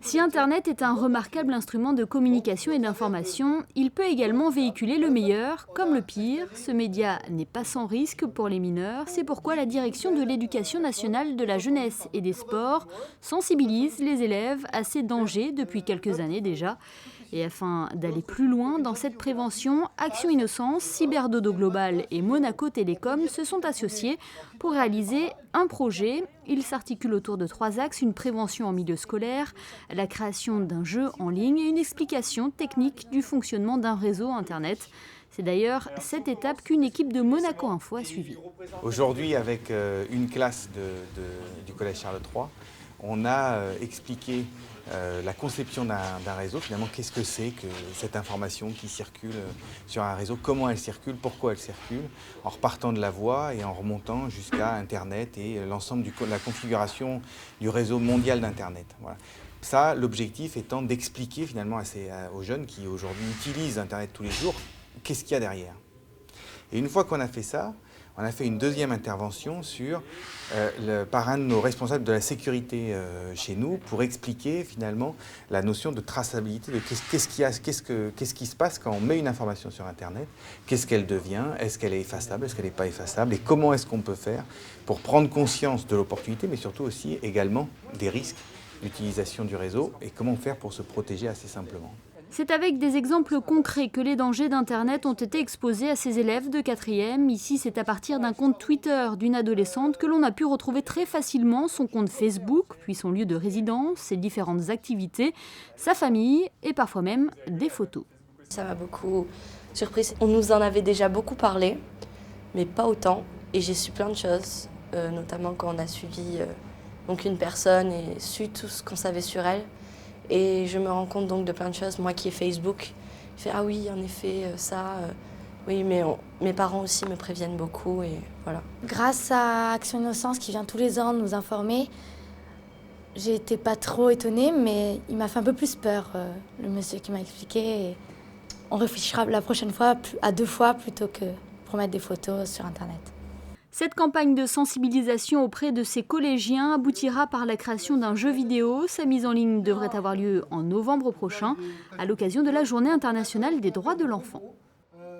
Si Internet est un remarquable instrument de communication et d'information, il peut également véhiculer le meilleur comme le pire. Ce média n'est pas sans risque pour les mineurs, c'est pourquoi la direction de l'Éducation nationale de la jeunesse et des sports sensibilise les élèves à ces dangers depuis quelques années déjà. Et afin d'aller plus loin dans cette prévention, Action Innocence, Cyberdodo Global et Monaco Télécom se sont associés pour réaliser un projet. Il s'articule autour de 3 axes: une prévention en milieu scolaire, la création d'un jeu en ligne et une explication technique du fonctionnement d'un réseau Internet. C'est d'ailleurs cette étape qu'une équipe de Monaco Info a suivie. Aujourd'hui, avec une classe du collège Charles III, on a expliqué la conception d'un réseau. Finalement, qu'est-ce que c'est que cette information qui circule sur un réseau, comment elle circule, pourquoi elle circule, en repartant de la voie et en remontant jusqu'à Internet et l'ensemble de la configuration du réseau mondial d'Internet. Voilà. Ça, l'objectif étant d'expliquer finalement aux jeunes qui aujourd'hui utilisent Internet tous les jours, qu'est-ce qu'il y a derrière. Et une fois qu'on a fait ça, on a fait une deuxième intervention par un de nos responsables de la sécurité chez nous pour expliquer finalement la notion de traçabilité, de qu'est-ce qui se passe quand on met une information sur Internet, qu'est-ce qu'elle devient, est-ce qu'elle est effaçable, est-ce qu'elle n'est pas effaçable, et comment est-ce qu'on peut faire pour prendre conscience de l'opportunité, mais surtout aussi également des risques d'utilisation du réseau et comment faire pour se protéger assez simplement. C'est avec des exemples concrets que les dangers d'Internet ont été exposés à ces élèves de 4e. Ici, c'est à partir d'un compte Twitter d'une adolescente que l'on a pu retrouver très facilement son compte Facebook, puis son lieu de résidence, ses différentes activités, sa famille et parfois même des photos. Ça m'a beaucoup surprise. On nous en avait déjà beaucoup parlé, mais pas autant. Et j'ai su plein de choses, notamment quand on a suivi donc une personne et su tout ce qu'on savait sur elle. Et je me rends compte donc de plein de choses. Moi qui ai Facebook, je fais ah oui, en effet, ça. Oui, mais mes parents aussi me préviennent beaucoup et voilà. Grâce à Action Innocence qui vient tous les ans nous informer, j'ai été pas trop étonnée, mais il m'a fait un peu plus peur, le monsieur qui m'a expliqué. Et on réfléchira la prochaine fois à 2 fois plutôt que pour mettre des photos sur Internet. Cette campagne de sensibilisation auprès de ces collégiens aboutira par la création d'un jeu vidéo. Sa mise en ligne devrait avoir lieu en novembre prochain, à l'occasion de la Journée internationale des droits de l'enfant.